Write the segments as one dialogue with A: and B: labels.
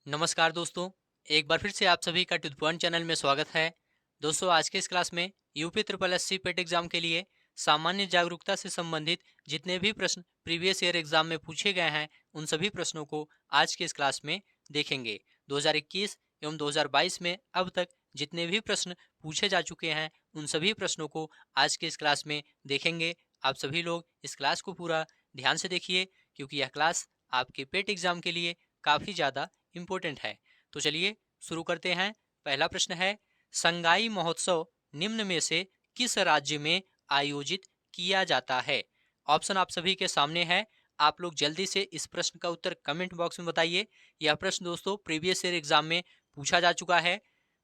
A: नमस्कार दोस्तों। एक बार फिर से आप सभी का टू द पॉइंट चैनल में स्वागत है। दोस्तों, आज के इस क्लास में यूपी ट्रिपल एससी पेट एग्जाम के लिए सामान्य जागरूकता से संबंधित जितने भी प्रश्न प्रीवियस ईयर एग्जाम में पूछे गए हैं उन सभी प्रश्नों को आज के इस क्लास में देखेंगे। 2021 एवं 2022 में अब तक जितने भी प्रश्न पूछे जा चुके हैं उन सभी प्रश्नों को आज के इस क्लास में देखेंगे। आप सभी लोग इस क्लास को पूरा ध्यान से देखिए, क्योंकि यह क्लास आपके पेट एग्जाम के लिए काफ़ी ज़्यादा इम्पोर्टेंट है। तो चलिए शुरू करते हैं। पहला प्रश्न है, संगाई महोत्सव निम्न में से किस राज्य में आयोजित किया जाता है? ऑप्शन आप सभी के सामने है। आप लोग जल्दी से इस प्रश्न का उत्तर कमेंट बॉक्स में बताइए। यह प्रश्न दोस्तों प्रीवियस ईयर एग्जाम में पूछा जा चुका है।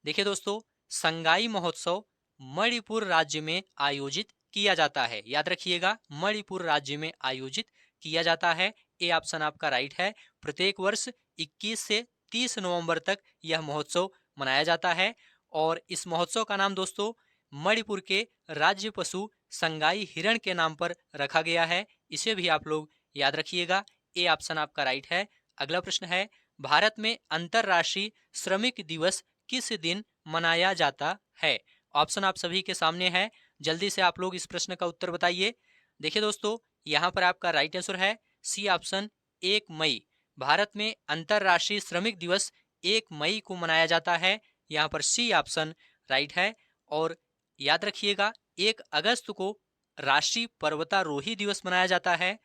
A: देखिए दोस्तों, संगाई महोत्सव मणिपुर राज्य में आयोजित किया जाता है। याद रखिएगा, मणिपुर राज्य में आयोजित किया जाता है। ए ऑप्शन आपका राइट है। प्रत्येक वर्ष 21 से 30 नवंबर तक यह महोत्सव मनाया जाता है और इस महोत्सव का नाम दोस्तों मणिपुर के राज्य पशु संगाई हिरण के नाम पर रखा गया है। इसे भी आप लोग याद रखिएगा। ए ऑप्शन आपका राइट है। अगला प्रश्न है, भारत में अंतर्राष्ट्रीय श्रमिक दिवस किस दिन मनाया जाता है? ऑप्शन आप सभी के सामने है। जल्दी से आप लोग इस प्रश्न का उत्तर बताइए। देखिए दोस्तों, यहाँ पर आपका राइट आंसर है सी ऑप्शन 1 मई। भारत में अंतर्राष्ट्रीय श्रमिक दिवस 1 मई को मनाया जाता है। यहाँ पर सी ऑप्शन राइट है। और याद रखिएगा, 1 अगस्त को राष्ट्रीय पर्वतारोही दिवस मनाया जाता है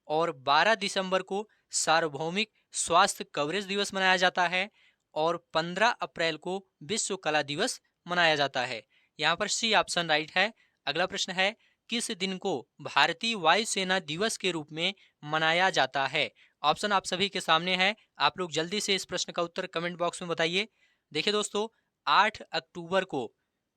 A: और 12 दिसंबर को सार्वभौमिक स्वास्थ्य कवरेज दिवस मनाया जाता है और 15 अप्रैल को विश्व कला दिवस मनाया जाता है। यहाँ पर सी ऑप्शन राइट है। अगला प्रश्न है, किस दिन को भारतीय वायुसेना दिवस के रूप में मनाया जाता है? ऑप्शन आप सभी के सामने है। आप लोग जल्दी से इस प्रश्न का उत्तर कमेंट बॉक्स में बताइए। देखिए दोस्तों, 8 अक्टूबर को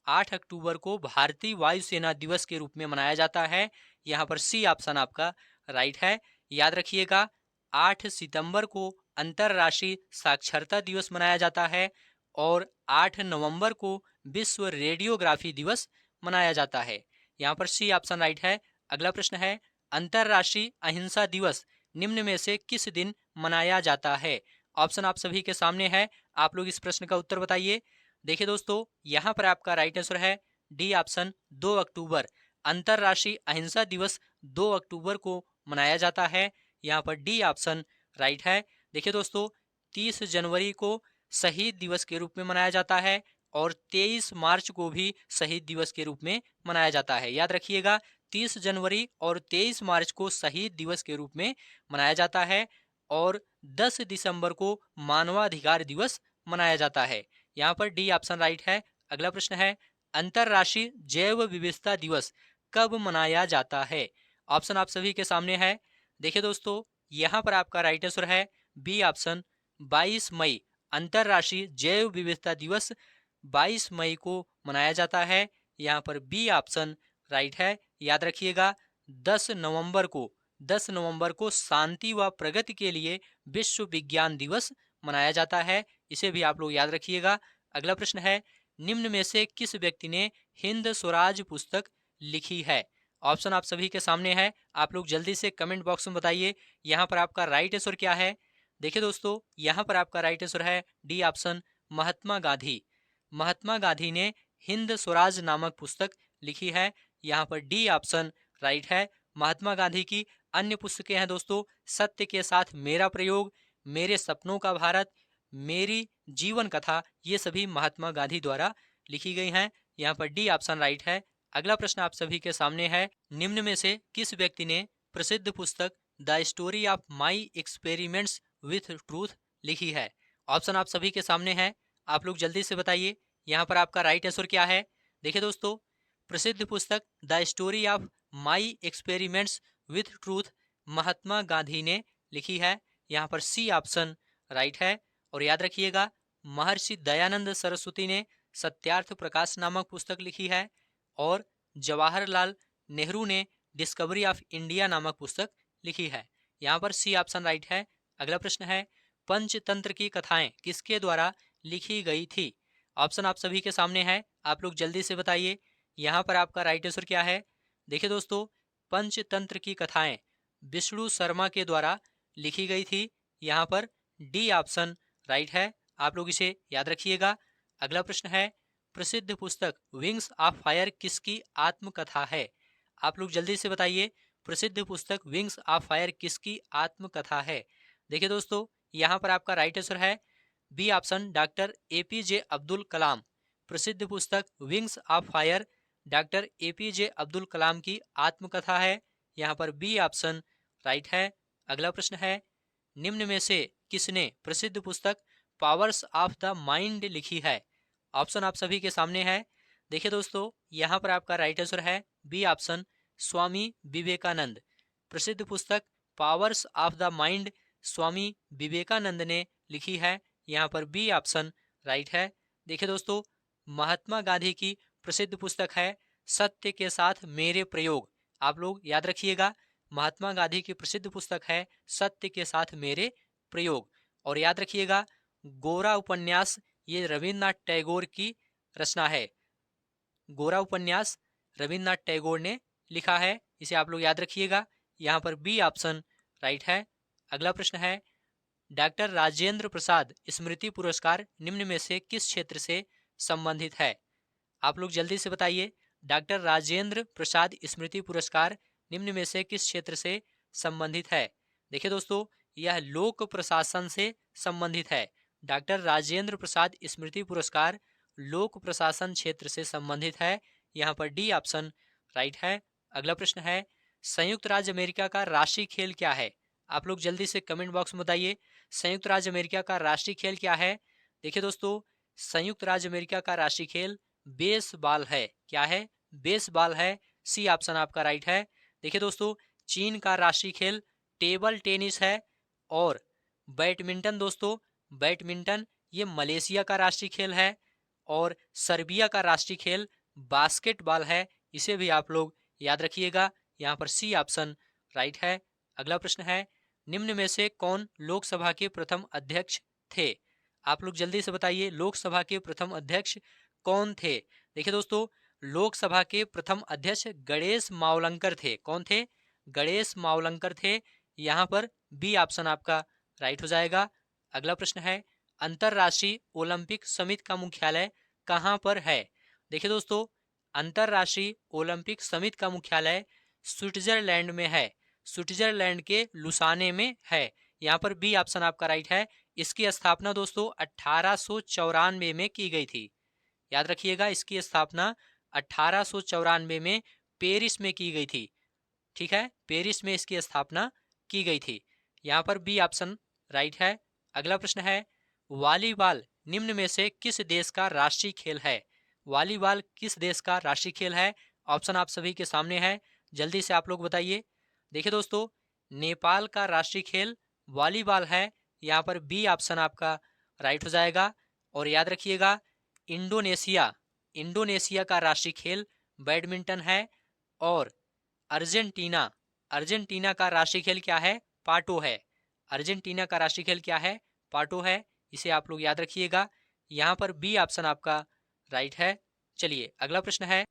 A: 8 अक्टूबर को भारतीय वायुसेना दिवस के रूप में मनाया जाता है। यहाँ पर सी ऑप्शन आपका राइट है। याद रखिएगा, 8 सितंबर को अंतर्राष्ट्रीय साक्षरता दिवस मनाया जाता है और 8 नवंबर को विश्व रेडियोग्राफी दिवस मनाया जाता है। यहाँ पर सी ऑप्शन राइट है। अगला प्रश्न है, अंतर्राष्ट्रीय अहिंसा दिवस निम्न में से किस दिन मनाया जाता है? ऑप्शन आप सभी के सामने है। आप लोग इस प्रश्न का उत्तर बताइए। देखिए दोस्तों, यहाँ पर आपका राइट आंसर है डी ऑप्शन 2 अक्टूबर। अंतर्राष्ट्रीय अहिंसा दिवस 2 अक्टूबर को मनाया जाता है। यहाँ पर डी ऑप्शन राइट है। देखिए दोस्तों, 30 जनवरी को शहीद दिवस के रूप में मनाया जाता है और 23 मार्च को भी शहीद दिवस के रूप में मनाया जाता है। याद रखिएगा, 30 जनवरी और 23 मार्च को शहीद दिवस के रूप में मनाया जाता है और 10 दिसंबर को मानवाधिकार दिवस मनाया जाता है। यहाँ पर डी ऑप्शन राइट है। अगला प्रश्न है, अंतर्राष्ट्रीय जैव विविधता दिवस कब मनाया जाता है? ऑप्शन आप सभी के सामने है। देखिए दोस्तों, यहाँ पर आपका राइट आंसर है बी ऑप्शन 22 मई। अंतर्राष्ट्रीय जैव विविधता दिवस 22 मई को मनाया जाता है। यहाँ पर बी ऑप्शन राइट है। याद रखिएगा, 10 नवंबर को शांति व प्रगति के लिए विश्व विज्ञान दिवस मनाया जाता है। इसे भी आप लोग याद रखिएगा। अगला प्रश्न है, निम्न में से किस व्यक्ति ने हिंद स्वराज पुस्तक लिखी है? ऑप्शन आप सभी के सामने है। आप लोग जल्दी से कमेंट बॉक्स में बताइए। यहाँ पर आपका राइट आंसर क्या है? देखिए दोस्तों, यहाँ पर आपका राइट आंसर है डी ऑप्शन महात्मा गांधी। महात्मा गांधी ने हिंद स्वराज नामक पुस्तक लिखी है। यहाँ पर डी ऑप्शन राइट है। महात्मा गांधी की अन्य पुस्तकें हैं दोस्तों, सत्य के साथ मेरा प्रयोग, मेरे सपनों का भारत, मेरी जीवन कथा। ये सभी महात्मा गांधी द्वारा लिखी गई हैं। यहाँ पर डी ऑप्शन राइट है। अगला प्रश्न आप सभी के सामने है, निम्न में से किस व्यक्ति ने प्रसिद्ध पुस्तक the story of my experiments with truth लिखी है? ऑप्शन आप सभी के सामने है। आप लोग जल्दी से बताइए, यहाँ पर आपका राइट आंसर क्या है? देखिए दोस्तों, प्रसिद्ध पुस्तक the story of my experiments with truth Mahatma Gandhi ने लिखी है। यहाँ पर सी ऑप्शन राइट है। और याद रखिएगा, महर्षि दयानंद सरस्वती ने सत्यार्थ प्रकाश नामक पुस्तक लिखी है और जवाहरलाल नेहरू ने डिस्कवरी ऑफ इंडिया नामक पुस्तक लिखी है। यहाँ पर सी ऑप्शन राइट है। अगला प्रश्न है, पंचतंत्र की कथाएं किसके द्वारा लिखी गई थी? ऑप्शन आप सभी के सामने है। आप लोग जल्दी से बताइए, यहाँ पर आपका राइट आंसर क्या है? देखिए दोस्तों, पंचतंत्र की कथाएं विष्णु शर्मा के द्वारा लिखी गई थी। यहाँ पर डी ऑप्शन राइट है, आप लोग इसे याद रखिएगा। अगला प्रश्न है, प्रसिद्ध पुस्तक विंग्स ऑफ फायर किसकी आत्मकथा है? आप लोग जल्दी से बताइए, प्रसिद्ध पुस्तक विंग्स ऑफ फायर किसकी आत्मकथा है? देखिए दोस्तों, यहाँ पर आपका राइट आंसर है B option, doctor APJ Abdul Kalam. प्रसिद्ध पुस्तक wings of fire doctor APJ Abdul Kalam की आत्मकथा है। यहाँ पर बी ऑप्शन राइट है। अगला प्रश्न है, निम्न में से किसने प्रसिद्ध पुस्तक पावर्स ऑफ द माइंड लिखी है? ऑप्शन आप सभी के सामने है। देखिए दोस्तों, यहाँ पर आपका राइट आंसर है बी ऑप्शन, स्वामी विवेकानंद। प्रसिद्ध पुस्तक powers of the mind Swami Vivekananda ने लिखी है। यहाँ पर बी ऑप्शन राइट है। देखिए दोस्तों, महात्मा गांधी की प्रसिद्ध पुस्तक है सत्य के साथ मेरे प्रयोग। आप लोग याद रखिएगा, महात्मा गांधी की प्रसिद्ध पुस्तक है सत्य के साथ मेरे प्रयोग। और याद रखिएगा, गोरा उपन्यास ये रविन्द्रनाथ टैगोर की रचना है। गोरा उपन्यास रविन्द्रनाथ टैगोर ने लिखा है, इसे आप लोग याद रखिएगा। यहाँ पर बी ऑप्शन राइट है। अगला प्रश्न है, डॉक्टर राजेंद्र प्रसाद स्मृति पुरस्कार निम्न में से किस क्षेत्र से संबंधित है? आप लोग जल्दी से बताइए, डॉक्टर राजेंद्र प्रसाद स्मृति पुरस्कार निम्न में से किस क्षेत्र से संबंधित है? देखिए दोस्तों, यह लोक प्रशासन से संबंधित है। डॉक्टर राजेंद्र प्रसाद स्मृति पुरस्कार लोक प्रशासन क्षेत्र से संबंधित है। यहाँ पर डी ऑप्शन राइट है। अगला प्रश्न है, संयुक्त राज्य अमेरिका का राष्ट्रीय खेल क्या है? आप लोग जल्दी से कमेंट बॉक्स में बताइए, संयुक्त राज्य अमेरिका का राष्ट्रीय खेल क्या है? देखिए दोस्तों, संयुक्त राज्य अमेरिका का राष्ट्रीय खेल बेसबॉल है। क्या है? बेसबॉल है। सी ऑप्शन आपका राइट है। देखिए दोस्तों, चीन का राष्ट्रीय खेल टेबल टेनिस है। और बैडमिंटन दोस्तों, बैडमिंटन ये मलेशिया का राष्ट्रीय खेल है। और सर्बिया का राष्ट्रीय खेल बास्केटबॉल है। इसे भी आप लोग याद रखिएगा। यहाँ पर सी ऑप्शन राइट है। अगला प्रश्न है, निम्न में से कौन लोकसभा के प्रथम अध्यक्ष थे? आप लोग जल्दी से बताइए, लोकसभा के प्रथम अध्यक्ष कौन थे? देखिए दोस्तों, लोकसभा के प्रथम अध्यक्ष गणेश मावलंकर थे। कौन थे? गणेश मावलंकर थे। यहाँ पर बी ऑप्शन आपका राइट हो जाएगा। अगला प्रश्न है, अंतरराष्ट्रीय ओलंपिक समिति का मुख्यालय कहाँ पर है? देखिए दोस्तों, अंतरराष्ट्रीय ओलंपिक समिति का मुख्यालय स्विट्जरलैंड में है। स्विट्जरलैंड के लुसाने में है। यहाँ पर बी ऑप्शन आपका राइट है। इसकी स्थापना दोस्तों 1894 में की गई थी। याद रखिएगा, इसकी स्थापना 1894 में पेरिस में की गई थी। ठीक है, पेरिस में इसकी स्थापना की गई थी। यहाँ पर बी ऑप्शन राइट है। अगला प्रश्न है, वॉलीबॉल निम्न में से किस देश का राष्ट्रीय खेल है? वॉलीबॉल किस देश का राष्ट्रीय खेल है? ऑप्शन आप सभी के सामने है, जल्दी से आप लोग बताइए। देखिए दोस्तों, नेपाल का राष्ट्रीय खेल वॉलीबॉल है। यहाँ पर बी ऑप्शन आपका राइट हो जाएगा। और याद रखिएगा, इंडोनेशिया इंडोनेशिया का राष्ट्रीय खेल बैडमिंटन है। और अर्जेंटीना अर्जेंटीना का राष्ट्रीय खेल क्या है? पाटो है। अर्जेंटीना का राष्ट्रीय खेल क्या है? पाटो है। इसे आप लोग याद रखिएगा। यहाँ पर बी ऑप्शन आपका राइट है। चलिए अगला प्रश्न है,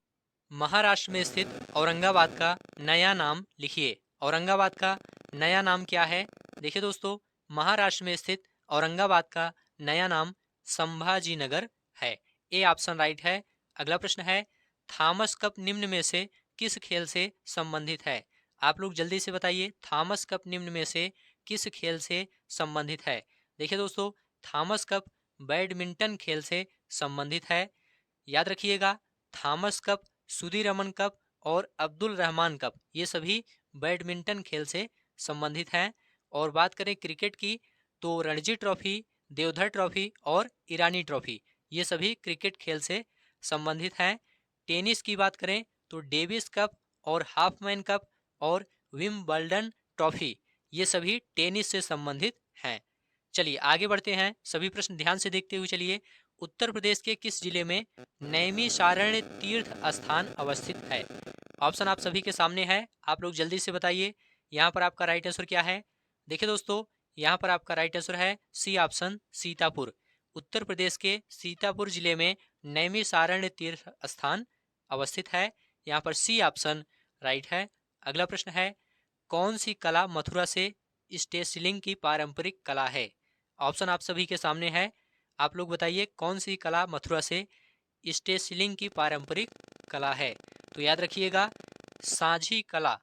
A: महाराष्ट्र में स्थित औरंगाबाद का नया नाम लिखिए। औरंगाबाद का नया नाम क्या है? देखिए दोस्तों, महाराष्ट्र में स्थित औरंगाबाद का नया नाम संभाजी नगर है। ए ऑप्शन राइट है। अगला प्रश्न है, थॉमस कप निम्न में से किस खेल से संबंधित है? आप लोग जल्दी से बताइए, थॉमस कप निम्न में से किस खेल से संबंधित है? देखिए दोस्तों, थॉमस कप बैडमिंटन खेल से संबंधित है। याद रखिएगा, थॉमस कप, सुदीरमन कप और अब्दुल रहमान कप ये सभी बैडमिंटन खेल से संबंधित हैं। और बात करें क्रिकेट की, तो रणजी ट्रॉफी, देवधर ट्रॉफी और ईरानी ट्रॉफी ये सभी क्रिकेट खेल से संबंधित हैं। टेनिस की बात करें तो डेविस कप और हाफमैन कप और विम्बल्डन ट्रॉफी ये सभी टेनिस से संबंधित हैं। चलिए आगे बढ़ते हैं, सभी प्रश्न ध्यान से देखते हुए चलिए। उत्तर प्रदेश के किस जिले में नैमिषारण्य तीर्थ स्थान अवस्थित है? ऑप्शन आप सभी के सामने है, आप लोग जल्दी से बताइए। यहाँ पर आपका राइट आंसर क्या है? देखिए दोस्तों, यहाँ पर आपका राइट आंसर है सी ऑप्शन, सीतापुर। उत्तर प्रदेश के सीतापुर जिले में नैमिषारण्य तीर्थ स्थान अवस्थित है। यहाँ पर सी ऑप्शन राइट है। अगला प्रश्न है, कौन सी कला मथुरा से स्टेसिलिंग की पारंपरिक कला है? ऑप्शन आप सभी के सामने है। आप लोग बताइए कौन सी कला मथुरा से स्टेसिलिंग की पारंपरिक कला है। तो याद रखिएगा साझी कला,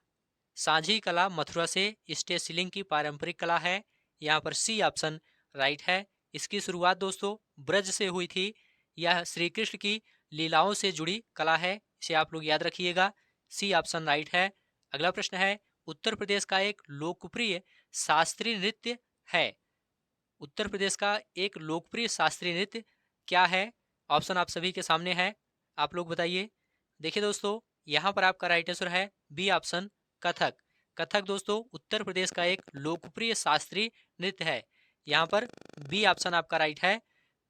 A: साझी कला मथुरा से स्टेसिलिंग की पारंपरिक कला है। यहाँ पर सी ऑप्शन राइट है। इसकी शुरुआत दोस्तों ब्रज से हुई थी। यह श्री कृष्ण की लीलाओं से जुड़ी कला है, इसे आप लोग याद रखिएगा। सी ऑप्शन राइट है। अगला प्रश्न है उत्तर प्रदेश का एक लोकप्रिय शास्त्रीय नृत्य है। उत्तर प्रदेश का एक लोकप्रिय शास्त्रीय नृत्य क्या है। ऑप्शन आप सभी के सामने है, आप लोग बताइए। देखिए दोस्तों यहाँ पर आपका राइट आंसर है बी ऑप्शन कथक। कथक दोस्तों उत्तर प्रदेश का एक लोकप्रिय शास्त्रीय नृत्य है। यहाँ पर बी ऑप्शन आपका राइट है।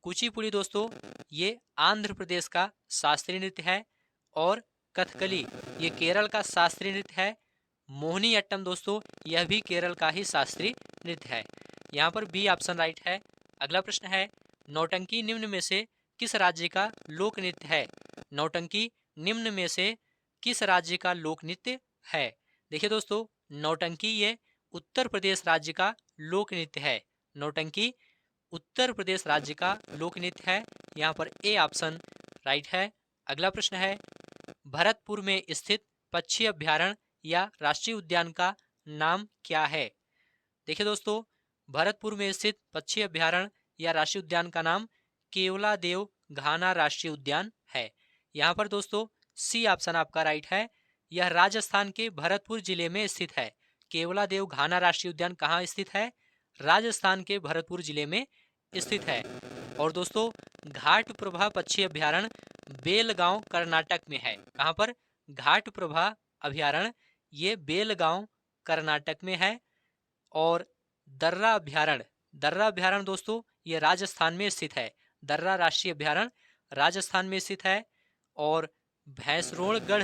A: कुचिपुड़ी दोस्तों ये आंध्र प्रदेश का शास्त्रीय नृत्य है और कथकली ये केरल का शास्त्रीय नृत्य है। मोहिनी अट्टम दोस्तों यह भी केरल का ही शास्त्रीय नृत्य है। यहाँ पर बी ऑप्शन राइट है। अगला प्रश्न है नौटंकी निम्न में से किस राज्य का लोक नृत्य है। नौटंकी निम्न में से किस राज्य का लोक नृत्य है। देखिए दोस्तों नौटंकी ये उत्तर प्रदेश राज्य का लोक नृत्य है। नौटंकी उत्तर प्रदेश राज्य का लोक नृत्य है। यहाँ पर ए ऑप्शन राइट है। अगला प्रश्न है भरतपुर में स्थित पक्षी अभ्यारण्य या राष्ट्रीय उद्यान का नाम क्या है। देखिए दोस्तों भरतपुर में स्थित पक्षी अभ्यारण्य या राष्ट्रीय उद्यान का नाम केवलादेव घाना राष्ट्रीय उद्यान है। यहाँ पर दोस्तों सी ऑप्शन आपका राइट है। यह राजस्थान के भरतपुर जिले में स्थित है। केवलादेव घाना राष्ट्रीय उद्यान कहाँ स्थित है, राजस्थान के भरतपुर जिले में स्थित है। और दोस्तों घाट प्रभा पक्षी अभ्यारण्य बेलगांव कर्नाटक में है। कहाँ पर, घाट प्रभा अभ्यारण्य ये बेलगांव कर्नाटक में है। और दर्रा अभ्यारण्य, दर्रा अभ्यारण्य दोस्तों ये राजस्थान में स्थित है। दर्रा राष्ट्रीय अभ्यारण्य राजस्थान में स्थित है। और भैंसरोणगढ़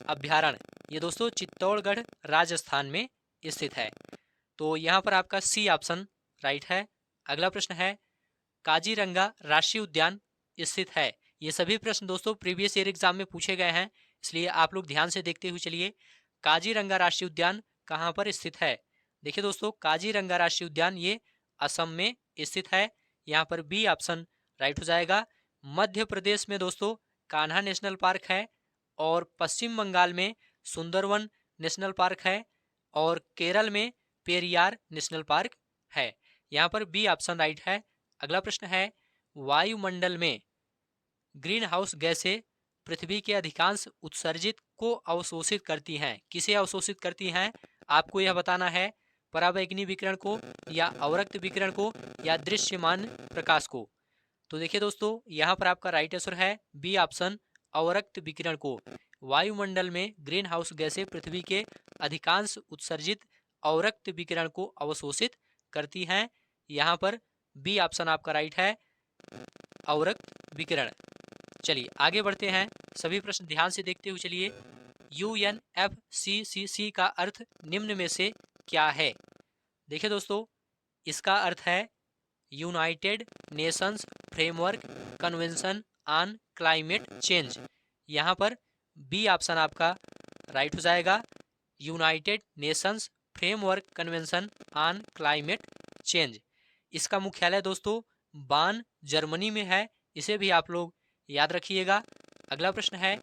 A: अभ्यारण्य ये दोस्तों चित्तौड़गढ़ राजस्थान में स्थित है। तो यहाँ पर आपका सी ऑप्शन राइट है। अगला प्रश्न है काजीरंगा राष्ट्रीय उद्यान स्थित है। ये सभी प्रश्न दोस्तों प्रीवियस ईयर एग्जाम में पूछे गए हैं, इसलिए आप लोग ध्यान से देखते हुए चलिए। काजीरंगा राष्ट्रीय उद्यान कहाँ पर स्थित है। देखिए दोस्तों काजीरंगा राष्ट्रीय उद्यान ये असम में स्थित है। यहाँ पर बी ऑप्शन राइट हो जाएगा। मध्य प्रदेश में दोस्तों कान्हा नेशनल पार्क है और पश्चिम बंगाल में सुंदरवन नेशनल पार्क है और केरल में पेरियार नेशनल पार्क है। यहाँ पर बी ऑप्शन राइट है। अगला प्रश्न है वायुमंडल में ग्रीन हाउस गैसें पृथ्वी के अधिकांश उत्सर्जित को अवशोषित करती हैं। किसे अवशोषित करती हैं आपको यह बताना है, पराबैंगनी विकिरण को या अवरक्त विकिरण को या दृश्यमान प्रकाश को। तो देखिए दोस्तों यहाँ पर आपका राइट आंसर है बी ऑप्शन अवरक्त विकिरण को। वायुमंडल में ग्रीन हाउस गैसें पृथ्वी के अधिकांश उत्सर्जित अवरक्त विकिरण को अवशोषित करती हैं। यहाँ पर बी ऑप्शन आपका राइट है, अवरक्त विकिरण। चलिए आगे बढ़ते हैं, सभी प्रश्न ध्यान से देखते हुए चलिए। UNFCCC का अर्थ निम्न में से क्या है। देखिए दोस्तों इसका अर्थ है United Nations framework convention on climate change. यहाँ पर बी ऑप्शन आपका राइट हो जाएगा। United Nations framework convention on climate change. इसका मुख्यालय दोस्तों बान जर्मनी में है, इसे भी आप लोग याद रखिएगा। अगला प्रश्न है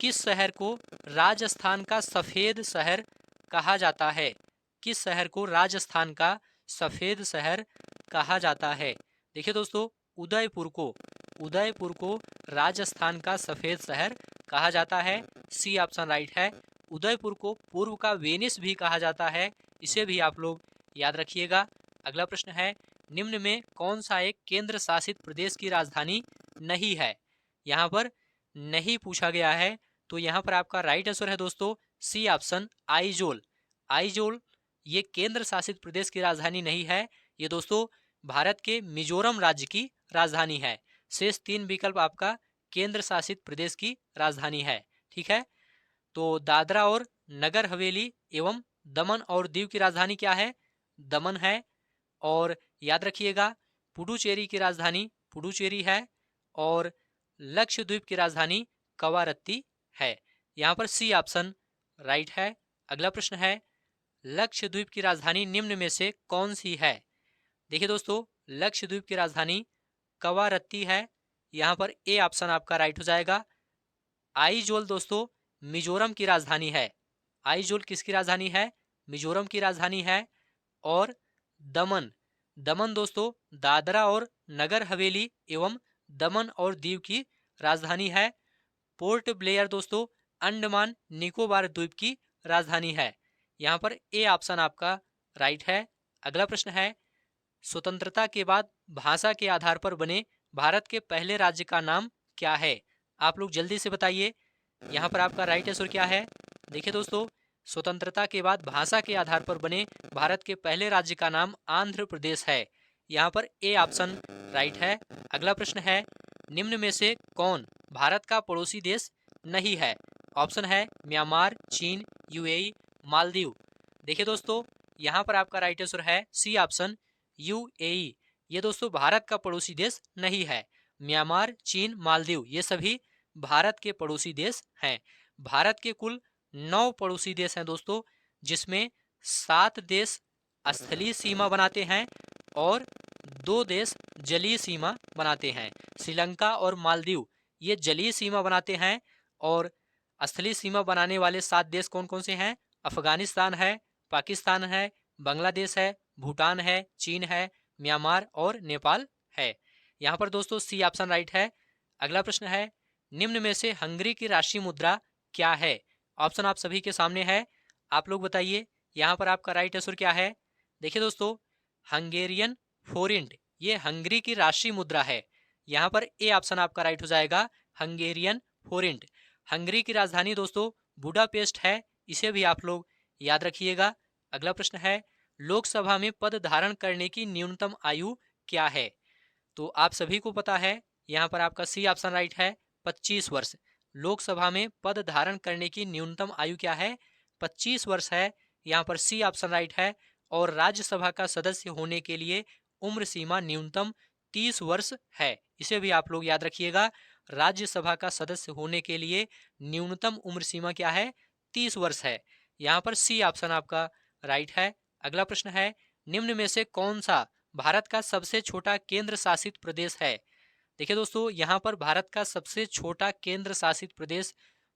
A: किस शहर को राजस्थान का सफेद शहर कहा जाता है। किस शहर को राजस्थान का सफेद शहर कहा जाता है। देखिए दोस्तों उदयपुर को राजस्थान का सफेद शहर कहा जाता है। सी ऑप्शन राइट है। उदयपुर को पूर्व का वेनिस भी कहा जाता है, इसे भी आप लोग याद रखिएगा। अगला प्रश्न है निम्न में कौन सा एक केंद्र शासित प्रदेश की राजधानी नहीं है। यहाँ पर नहीं पूछा गया है, तो यहाँ पर आपका राइट आंसर है दोस्तों सी ऑप्शन आइजोल। आइजोल ये केंद्र शासित प्रदेश की राजधानी नहीं है, ये दोस्तों भारत के मिजोरम राज्य की राजधानी है। शेष 3 विकल्प आपका केंद्र शासित प्रदेश की राजधानी है। ठीक है, तो दादरा और नगर हवेली एवं दमन और दीव की राजधानी क्या है, दमन है। और याद रखिएगा पुडुचेरी की राजधानी पुडुचेरी है और लक्षद्वीप की राजधानी कवारत्ती है। यहाँ पर सी ऑप्शन राइट है। अगला प्रश्न है लक्षद्वीप की राजधानी निम्न में से कौन सी है। देखिए दोस्तों लक्षद्वीप की राजधानी कवारत्ती है। यहाँ पर ए ऑप्शन आपका राइट हो जाएगा। आइजोल दोस्तों मिजोरम की राजधानी है। आइजोल किसकी राजधानी है? मिजोरम की राजधानी है। और दमन, दमन दोस्तों दादरा और नगर हवेली एवं दमन और दीव की राजधानी है। पोर्ट ब्लेयर दोस्तों अंडमान निकोबार द्वीप की राजधानी है। यहाँ पर ए ऑप्शन आपका राइट है। अगला प्रश्न है, स्वतंत्रता के बाद भाषा के आधार पर बने भारत के पहले राज्य का नाम क्या है? आप लोग जल्दी से बताइए। यहाँ पर आपका राइट आंसर क्या है? देखिए दोस्तों, स्वतंत्रता के बाद भाषा के आधार पर बने भारत के पहले राज्य का नाम आंध्र प्रदेश है। यहाँ पर ए ऑप्शन राइट है। अगला प्रश्न है, निम्न में से कौन भारत का पड़ोसी देश नहीं है? ऑप्शन है म्यांमार, चीन, यूएई, मालदीव। देखिए दोस्तों, यहाँ पर आपका राइट आंसर है सी ऑप्शन यूएई। ये दोस्तों भारत का पड़ोसी देश नहीं है। म्यांमार, चीन, मालदीव ये सभी भारत के पड़ोसी देश हैं। भारत के कुल 9 पड़ोसी देश हैं दोस्तों, जिसमें 7 देश स्थलीय सीमा बनाते हैं और 2 देश जलीय सीमा बनाते हैं। श्रीलंका और मालदीव ये जलीय सीमा बनाते हैं और स्थलीय सीमा बनाने वाले 7 देश कौन कौन से हैं? अफगानिस्तान है, पाकिस्तान है, बांग्लादेश है, भूटान है, चीन है, म्यांमार और नेपाल है। यहाँ पर दोस्तों सी ऑप्शन राइट है। अगला प्रश्न है, निम्न में से हंगरी की राष्ट्रीय मुद्रा क्या है? ऑप्शन आप सभी के सामने है, आप लोग बताइए। यहाँ पर आपका राइट आंसर क्या है? देखिए दोस्तों, हंगेरियन फोरिंट ये हंगरी की राष्ट्रीय मुद्रा है। यहाँ पर ए ऑप्शन आपका राइट हो जाएगा, हंगेरियन फोरिंट। हंगरी की राजधानी दोस्तों बुडापेस्ट है, इसे भी आप लोग याद रखिएगा। अगला प्रश्न है, लोकसभा में पद धारण करने की न्यूनतम आयु क्या है? तो आप सभी को पता है, यहाँ पर आपका सी ऑप्शन राइट है, 25 वर्ष। लोकसभा में पद धारण करने की न्यूनतम आयु क्या है? 25 वर्ष है। यहाँ पर सी ऑप्शन राइट है। और राज्यसभा का सदस्य होने के लिए उम्र सीमा न्यूनतम 30 वर्ष है, इसे भी आप लोग याद रखिएगा। राज्यसभा का सदस्य होने के लिए न्यूनतम उम्र सीमा क्या है? 30 वर्ष है। यहाँ पर सी ऑप्शन आपका राइट है। अगला प्रश्न है, निम्न में से कौन सा भारत का सबसे छोटा केंद्र शासित प्रदेश है? देखिए दोस्तों, यहाँ पर भारत का सबसे छोटा केंद्र शासित प्रदेश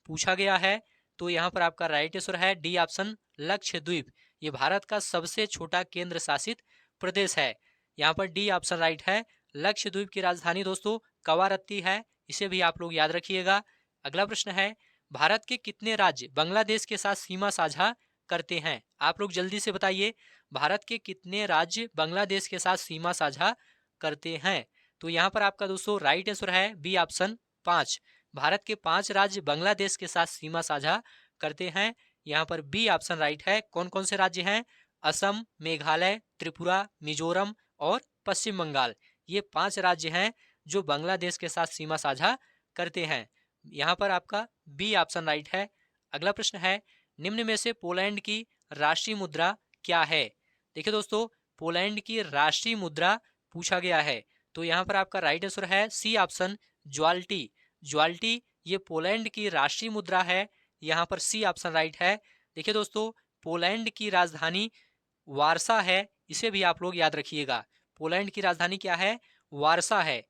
A: पूछा गया है, तो यहाँ पर आपका राइट आंसर है डी ऑप्शन लक्षद्वीप। ये भारत का सबसे छोटा केंद्र शासित प्रदेश है। यहाँ पर डी ऑप्शन राइट है। लक्षद्वीप की राजधानी दोस्तों कवारत्ती है, इसे भी आप लोग याद रखिएगा। अगला प्रश्न है, भारत के कितने राज्य बांग्लादेश के साथ सीमा साझा करते हैं? आप लोग जल्दी से बताइए, भारत के कितने राज्य बांग्लादेश के साथ सीमा साझा करते हैं? तो यहाँ पर आपका दोस्तों राइट आंसर है बी ऑप्शन 5। भारत के 5 राज्य बांग्लादेश के साथ सीमा साझा करते हैं। यहाँ पर बी ऑप्शन राइट है। कौन कौन से राज्य हैं? असम, मेघालय, त्रिपुरा, मिजोरम और पश्चिम बंगाल। ये 5 राज्य हैं जो बांग्लादेश के साथ सीमा साझा करते हैं। यहाँ पर आपका बी ऑप्शन राइट है। अगला प्रश्न है, निम्न में से पोलैंड की राष्ट्रीय मुद्रा क्या है? देखिए दोस्तों, पोलैंड की राष्ट्रीय मुद्रा पूछा गया है, तो यहाँ पर आपका राइट आंसर है सी ऑप्शन ज्वाल्टी। ज्वाल्टी ये पोलैंड की राष्ट्रीय मुद्रा है। यहाँ पर सी ऑप्शन राइट है। देखिए दोस्तों, पोलैंड की राजधानी वारसा है, इसे भी आप लोग याद रखिएगा। पोलैंड की राजधानी क्या है? वारसा है।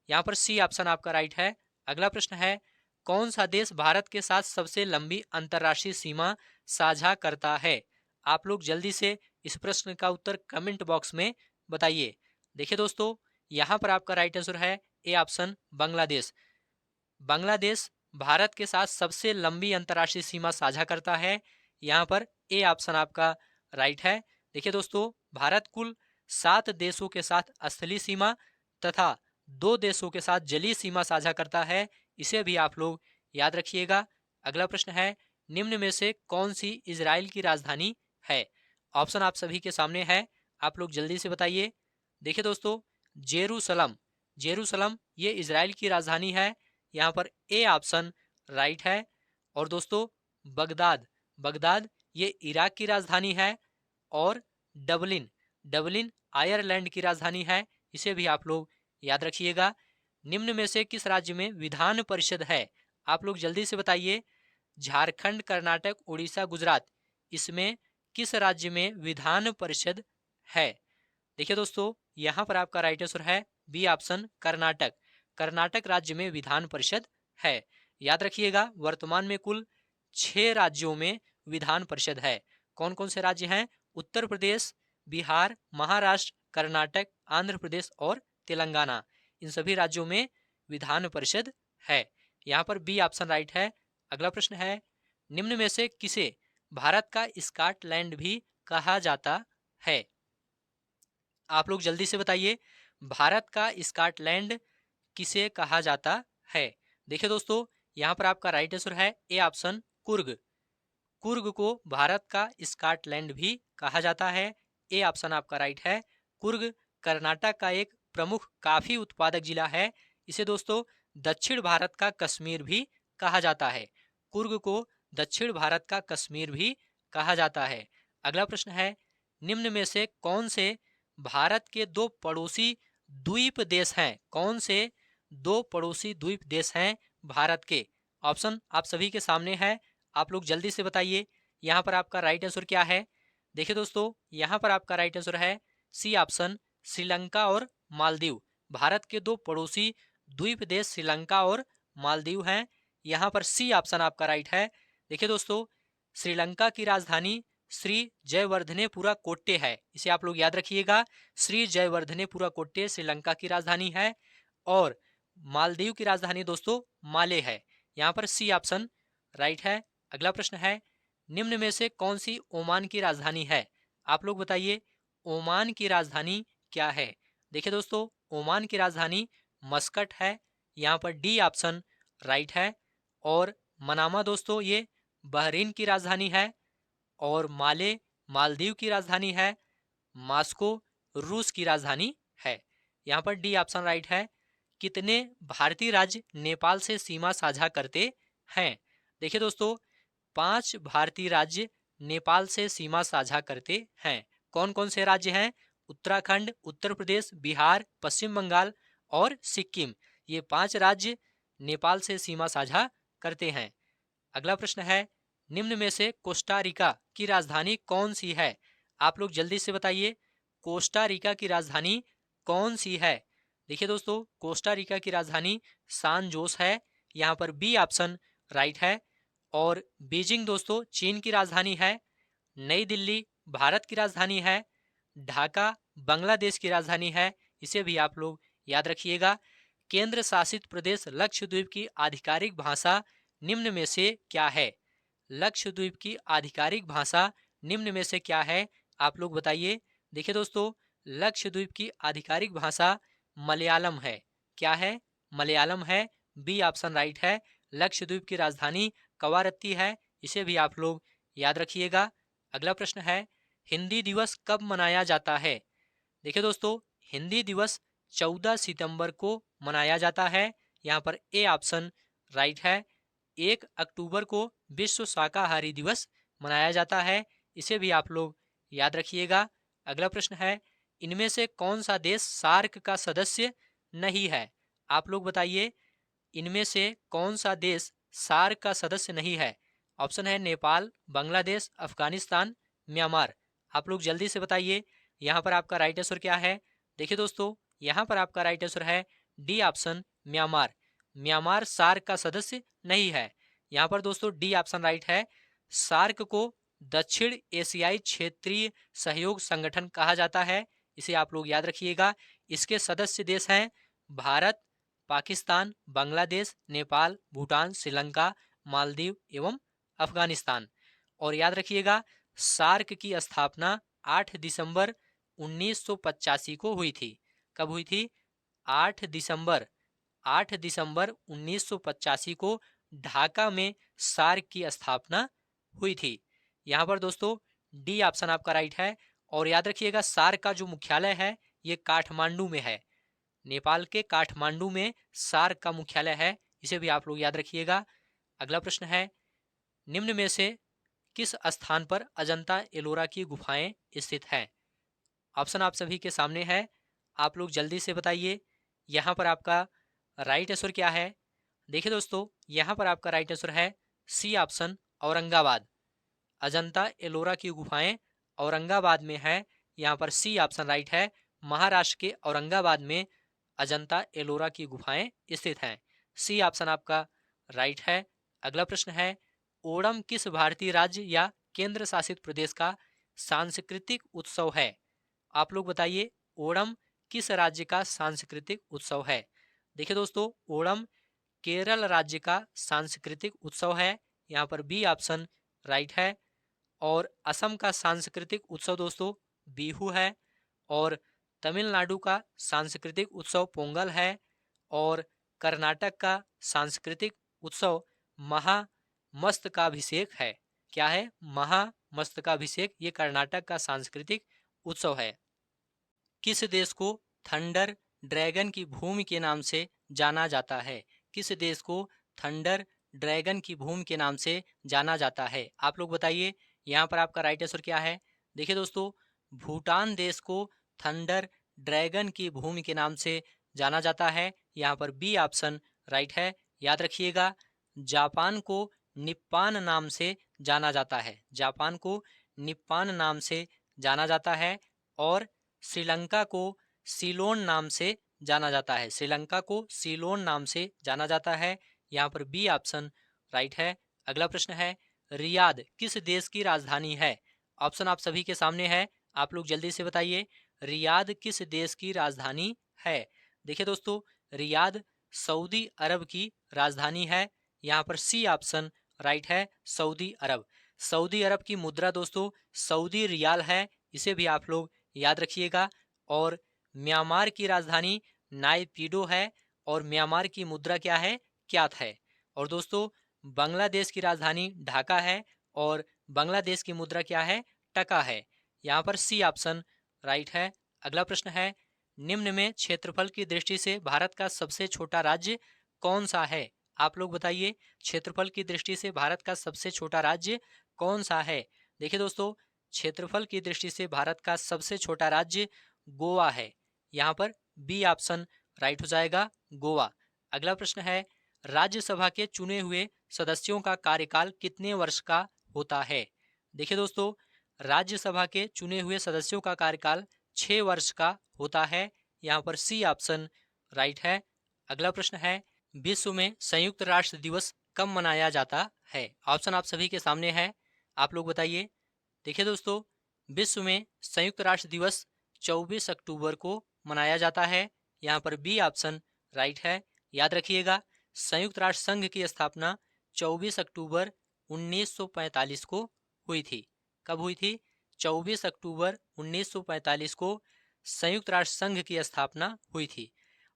A: यहाँ पर सी ऑप्शन आपका राइट है। अगला प्रश्न है, कौन सा देश भारत के साथ सबसे लंबी अंतर्राष्ट्रीय सीमा साझा करता है? आप लोग जल्दी से इस प्रश्न का उत्तर कमेंट बॉक्स में बताइए। देखिए दोस्तों, यहाँ पर आपका राइट आंसर है ए ऑप्शन बांग्लादेश। बांग्लादेश भारत के साथ सबसे लंबी अंतर्राष्ट्रीय सीमा साझा करता है। यहाँ पर ए ऑप्शन आपका राइट है। देखिए दोस्तों, भारत कुल 7 देशों के साथ स्थलीय सीमा तथा 2 देशों के साथ जलीय सीमा साझा करता है, इसे भी आप लोग याद रखिएगा। अगला प्रश्न है, निम्न में से कौन सी इजराइल की राजधानी है? ऑप्शन आप सभी के सामने है, आप लोग जल्दी से बताइए। देखिए दोस्तों, जेरूसलम। जेरूसलम ये इजराइल की राजधानी है। यहाँ पर ए ऑप्शन राइट है। और दोस्तों, बगदाद। बगदाद ये इराक की राजधानी है। और डबलिन। डबलिन आयरलैंड की राजधानी है, इसे भी आप लोग याद रखिएगा। निम्न में से किस राज्य में विधान परिषद है? आप लोग जल्दी से बताइए। झारखंड, कर्नाटक, उड़ीसा, गुजरात, इसमें किस राज्य में विधान परिषद है? देखिए दोस्तों, यहाँ पर आपका राइट आंसर है बी ऑप्शन कर्नाटक। कर्नाटक राज्य में विधान परिषद है। याद रखिएगा, वर्तमान में कुल 6 राज्यों में विधान परिषद है। कौन कौन से राज्य हैं? उत्तर प्रदेश, बिहार, महाराष्ट्र, कर्नाटक, आंध्र प्रदेश और तेलंगाना। इन सभी राज्यों में विधान परिषद है। यहाँ पर बी ऑप्शन राइट है। अगला प्रश्न है, निम्न में से किसे भारत का स्कॉटलैंड भी कहा जाता है? आप लोग जल्दी से बताइए, भारत का स्कॉटलैंड किसे कहा जाता है? देखिए दोस्तों, यहाँ पर आपका राइट आंसर है ए ऑप्शन कुर्ग। कुर्ग को भारत का स्कॉटलैंड भी कहा जाता है। ए ऑप्शन आपका राइट है। कुर्ग कर्नाटक का एक प्रमुख काफी उत्पादक जिला है। इसे दोस्तों दक्षिण भारत का कश्मीर भी कहा जाता है। कुर्ग को दक्षिण भारत का कश्मीर भी कहा जाता है। अगला प्रश्न है, निम्न में से कौन से भारत के 2 पड़ोसी द्वीप देश हैं? कौन से 2 पड़ोसी द्वीप देश हैं भारत के? ऑप्शन आप सभी के सामने है, आप लोग जल्दी से बताइए। यहाँ पर आपका राइट आंसर क्या है? देखिए दोस्तों, यहाँ पर आपका राइट आंसर है सी ऑप्शन श्रीलंका और मालदीव। भारत के 2 पड़ोसी द्वीप देश श्रीलंका और मालदीव हैं। यहाँ पर सी ऑप्शन आपका राइट है। देखिए दोस्तों, श्रीलंका की राजधानी श्री जयवर्धनेपुरा कोट्टे है। इसे आप लोग याद रखिएगा, श्री जयवर्धनेपुरा कोट्टे श्रीलंका की राजधानी है। और मालदीव की राजधानी दोस्तों माले है। यहाँ पर सी ऑप्शन राइट है। अगला प्रश्न है, निम्न में से कौन सी ओमान की राजधानी है? आप लोग बताइए, ओमान की राजधानी क्या है? देखिए दोस्तों, ओमान की राजधानी मस्कट है। यहाँ पर डी ऑप्शन राइट है। और मनामा दोस्तों ये बहरीन की राजधानी है। और माले मालदीव की राजधानी है। मास्को रूस की राजधानी है। यहाँ पर डी ऑप्शन राइट है। कितने भारतीय राज्य नेपाल से सीमा साझा करते हैं? देखिए दोस्तों, 5 भारतीय राज्य नेपाल से सीमा साझा करते हैं। कौन कौन से राज्य हैं? उत्तराखंड, उत्तर प्रदेश, बिहार, पश्चिम बंगाल और सिक्किम। ये 5 राज्य नेपाल से सीमा साझा करते हैं। अगला प्रश्न है, निम्न में से कोस्टा रिका की राजधानी कौन सी है? आप लोग जल्दी से बताइए, कोस्टा रिका की राजधानी कौन सी है? देखिए दोस्तों, कोस्टा रिका की राजधानी सान जोस है। यहाँ पर बी ऑप्शन राइट है। और बीजिंग दोस्तों चीन की राजधानी है। नई दिल्ली भारत की राजधानी है। ढाका बांग्लादेश की राजधानी है। इसे भी आप लोग याद रखिएगा। केंद्र शासित प्रदेश लक्षद्वीप की आधिकारिक भाषा निम्न में से क्या है? लक्षद्वीप की आधिकारिक भाषा निम्न में से क्या है? आप लोग बताइए। देखिए दोस्तों, लक्षद्वीप की आधिकारिक भाषा मलयालम है। क्या है? मलयालम है। बी ऑप्शन राइट है। लक्षद्वीप की राजधानी कवारत्ती है। इसे भी आप लोग याद रखिएगा। अगला प्रश्न है, हिंदी दिवस कब मनाया जाता है? देखिए दोस्तों, हिंदी दिवस 14 सितंबर को मनाया जाता है। यहाँ पर ए ऑप्शन राइट है। 1 अक्टूबर को विश्व शाकाहारी दिवस मनाया जाता है। इसे भी आप लोग याद रखिएगा। अगला प्रश्न है, इनमें से कौन सा देश सार्क का सदस्य नहीं है? आप लोग बताइए, इनमें से कौन सा देश सार्क का सदस्य नहीं है? ऑप्शन है नेपाल, बांग्लादेश, अफगानिस्तान, म्यांमार। आप लोग जल्दी से बताइए, यहाँ पर आपका राइट आंसर क्या है? देखिए दोस्तों, यहाँ पर आपका राइट आंसर है D option Myanmar. Myanmar SAARC का सदस्य नहीं है। यहाँ पर दोस्तों डी ऑप्शन राइट है। सार्क को दक्षिण एशियाई क्षेत्रीय सहयोग संगठन कहा जाता है। इसे आप लोग याद रखिएगा। इसके सदस्य देश हैं भारत, पाकिस्तान, बांग्लादेश, नेपाल, भूटान, श्रीलंका, मालदीव एवं अफगानिस्तान। और याद रखिएगा, सार्क की स्थापना 8 दिसंबर 1985 को हुई थी। कब हुई थी? 8 दिसंबर 1985 को ढाका में सार्क की स्थापना हुई थी। यहाँ पर दोस्तों डी ऑप्शन आपका राइट है। और याद रखिएगा, सार्क का जो मुख्यालय है ये काठमांडू में है। नेपाल के काठमांडू में सार्क का मुख्यालय है। इसे भी आप लोग याद रखिएगा। अगला प्रश्न है, निम्न में से किस स्थान पर अजंता एलोरा की गुफाएं स्थित हैं? ऑप्शन आप सभी के सामने है, आप लोग जल्दी से बताइए। यहाँ पर आपका राइट आंसर क्या है? देखिए दोस्तों, यहाँ पर आपका राइट आंसर है सी ऑप्शन औरंगाबाद। अजंता एलोरा की गुफाएं औरंगाबाद में है। यहाँ पर सी ऑप्शन राइट है। महाराष्ट्र के औरंगाबाद में अजंता एलोरा की गुफाएं स्थित हैं। सी ऑप्शन आपका राइट है। अगला प्रश्न है, ओणम किस भारतीय राज्य या केंद्र शासित प्रदेश का सांस्कृतिक उत्सव है? आप लोग बताइए, ओणम किस राज्य का सांस्कृतिक उत्सव है? देखिए दोस्तों, ओणम केरल राज्य का सांस्कृतिक उत्सव है। यहाँ पर बी ऑप्शन राइट है। और असम का सांस्कृतिक उत्सव दोस्तों बिहू है। और तमिलनाडु का सांस्कृतिक उत्सव पोंगल है। और कर्नाटक का सांस्कृतिक उत्सव महामस्तकाभिषेक है। क्या है? महामस्तकाभिषेक। ये कर्नाटक का सांस्कृतिक उत्सव है। किस देश को थंडर ड्रैगन की भूमि के नाम से जाना जाता है? किस देश को थंडर ड्रैगन की भूमि के नाम से जाना जाता है? आप लोग बताइए, यहाँ पर आपका राइट आंसर क्या है? देखिए दोस्तों, भूटान देश को थंडर ड्रैगन की भूमि के नाम से जाना जाता है। यहाँ पर बी ऑप्शन राइट है। याद रखिएगा, जापान को निप्पान नाम से जाना जाता है। जापान को निप्पान नाम से जाना जाता है। और श्रीलंका को सीलोन नाम से जाना जाता है। श्रीलंका को सीलोन नाम से जाना जाता है। यहाँ पर बी ऑप्शन राइट है। अगला प्रश्न है, रियाद किस देश की राजधानी है? ऑप्शन आप सभी के सामने है, आप लोग जल्दी से बताइए, रियाद किस देश की राजधानी है? देखिए दोस्तों, रियाद सऊदी अरब की राजधानी है। यहाँ पर सी ऑप्शन राइट है, सऊदी अरब। सऊदी अरब की मुद्रा दोस्तों सऊदी रियाल है, इसे भी आप लोग याद रखिएगा। और म्यांमार की राजधानी नायपीडो है। और म्यांमार की मुद्रा क्या है? क्यात है। और दोस्तों, बांग्लादेश की राजधानी ढाका है। और बांग्लादेश की मुद्रा क्या है? टका है। यहाँ पर सी ऑप्शन राइट है। अगला प्रश्न है, निम्न में क्षेत्रफल की दृष्टि से भारत का सबसे छोटा राज्य कौन सा है? आप लोग बताइए, क्षेत्रफल की दृष्टि से भारत का सबसे छोटा राज्य कौन सा है? देखिए दोस्तों, क्षेत्रफल की दृष्टि से भारत का सबसे छोटा राज्य गोवा है। यहाँ पर बी ऑप्शन राइट हो जाएगा, गोवा। अगला प्रश्न है, राज्यसभा के चुने हुए सदस्यों का कार्यकाल कितने वर्ष का होता है? देखिए दोस्तों, राज्यसभा के चुने हुए सदस्यों का कार्यकाल 6 वर्ष का होता है। यहाँ पर सी ऑप्शन राइट है। अगला प्रश्न है, विश्व में संयुक्त राष्ट्र दिवस कब मनाया जाता है? ऑप्शन आप सभी के सामने है, आप लोग बताइए। देखिए दोस्तों, विश्व में संयुक्त राष्ट्र दिवस 24 अक्टूबर को मनाया जाता है। यहाँ पर बी ऑप्शन राइट है। याद रखिएगा, संयुक्त राष्ट्र संघ की स्थापना 24 अक्टूबर 1945 को हुई थी। कब हुई थी? 24 अक्टूबर 1945 को संयुक्त राष्ट्र संघ की स्थापना हुई थी।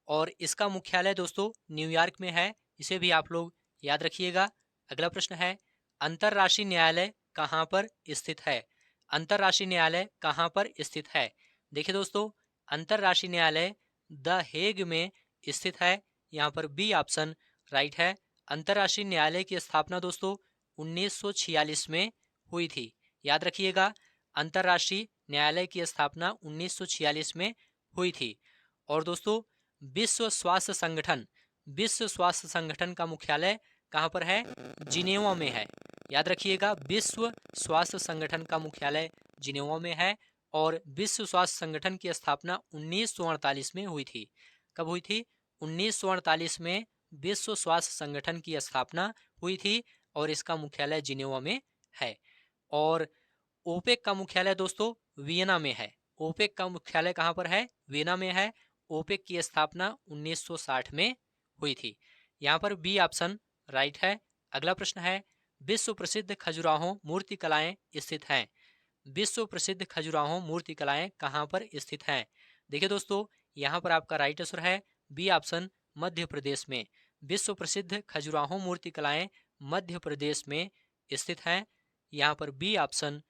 A: और इसका मुख्यालय दोस्तों न्यूयॉर्क में है, इसे भी आप लोग याद रखिएगा। अगला प्रश्न है, अंतर्राष्ट्रीय न्यायालय कहाँ पर स्थित है? अंतर्राष्ट्रीय न्यायालय कहाँ पर स्थित है? देखिए दोस्तों, अंतर्राष्ट्रीय न्यायालय द हेग में स्थित है। यहाँ पर बी ऑप्शन राइट है। अंतर्राष्ट्रीय न्यायालय की स्थापना दोस्तों 1946 में हुई थी। याद रखिएगा, अंतर्राष्ट्रीय न्यायालय की स्थापना 1946 में हुई थी। और दोस्तों, विश्व स्वास्थ्य संगठन का मुख्यालय कहाँ पर है? जिनेवा में है। याद रखिएगा, विश्व स्वास्थ्य संगठन का मुख्यालय जिनेवा में है। और विश्व स्वास्थ्य संगठन की स्थापना 1948 में हुई थी। कब हुई थी? 1948 में विश्व स्वास्थ्य संगठन की स्थापना हुई थी। और इसका मुख्यालय जिनेवा में है। और ओपेक का मुख्यालय दोस्तों वियना में है। ओपेक का मुख्यालय कहाँ पर है? वियना में है। ओपेक की स्थापना 1960 में हुई थी। यहाँ पर बी ऑप्शन राइट है। अगला प्रश्न है, विश्व प्रसिद्ध खजुराहो मूर्ति कलाएं स्थित हैं। विश्व प्रसिद्ध खजुराहो मूर्ति कलाएं कहाँ पर स्थित हैं? देखिए दोस्तों, यहाँ पर आपका राइट आंसर है बी ऑप्शन, मध्य प्रदेश में। विश्व प्रसिद्ध खजुराहो मूर्ति कलाएं मध्य प्रदेश में स्थित हैं। यहाँ पर बी ऑप्शन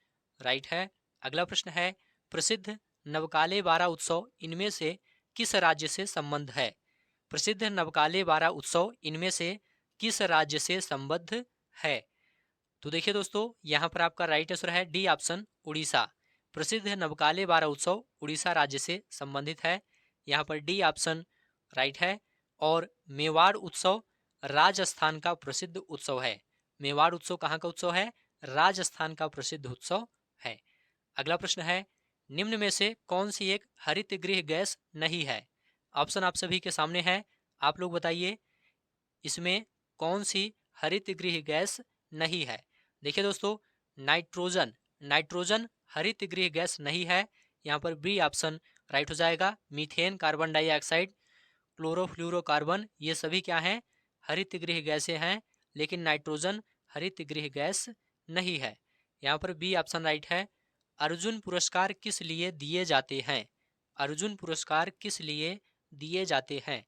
A: राइट है। अगला प्रश्न है, प्रसिद्ध नवकाले बारा उत्सव इनमें से किस राज्य से संबंध है? प्रसिद्ध नवकाले बारा उत्सव इनमें से किस राज्य से संबद्ध है? तो देखिए दोस्तों, यहाँ पर आपका राइट आंसर है डी ऑप्शन, उड़ीसा। प्रसिद्ध नवकाले बारा उत्सव उड़ीसा राज्य से संबंधित है। यहाँ पर डी ऑप्शन राइट है। और मेवाड़ उत्सव राजस्थान का प्रसिद्ध उत्सव है। मेवाड़ उत्सव कहाँ का उत्सव है? राजस्थान का प्रसिद्ध उत्सव है। अगला प्रश्न है, निम्न में से कौन सी एक हरित गृह गैस नहीं है? ऑप्शन आप सभी के सामने है, आप लोग बताइए इसमें कौन सी हरित गृह गैस नहीं है। देखिए दोस्तों, नाइट्रोजन, नाइट्रोजन हरित गृह गैस नहीं है। यहाँ पर बी ऑप्शन राइट हो जाएगा। मीथेन, कार्बन डाइऑक्साइड, क्लोरोफ्लोरोकार्बन, ये सभी क्या हैं? हरित गृह गैसें हैं, लेकिन नाइट्रोजन हरित गृह गैस नहीं है। यहाँ पर बी ऑप्शन राइट है। अर्जुन पुरस्कार किस लिए दिए जाते हैं? अर्जुन पुरस्कार किस लिए दिए जाते हैं?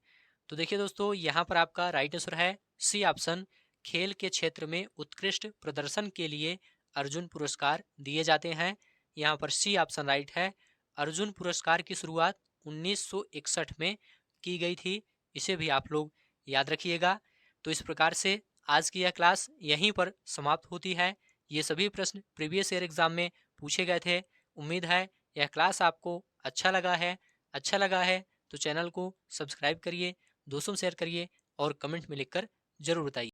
A: तो देखिए दोस्तों, यहाँ पर आपका राइट आंसर है सी ऑप्शन। खेल के क्षेत्र में उत्कृष्ट प्रदर्शन के लिए अर्जुन पुरस्कार दिए जाते हैं। यहाँ पर सी ऑप्शन राइट है। अर्जुन पुरस्कार की शुरुआत 1961 में की गई थी, इसे भी आप लोग याद रखिएगा। तो इस प्रकार से आज की यह क्लास यहीं पर समाप्त होती है। ये सभी प्रश्न प्रीवियस ईयर एग्जाम में पूछे गए थे। उम्मीद है यह क्लास आपको अच्छा लगा है। अच्छा लगा है तो चैनल को सब्सक्राइब करिए, दोस्तों शेयर करिए और कमेंट में लिखकर जरूर बताइए।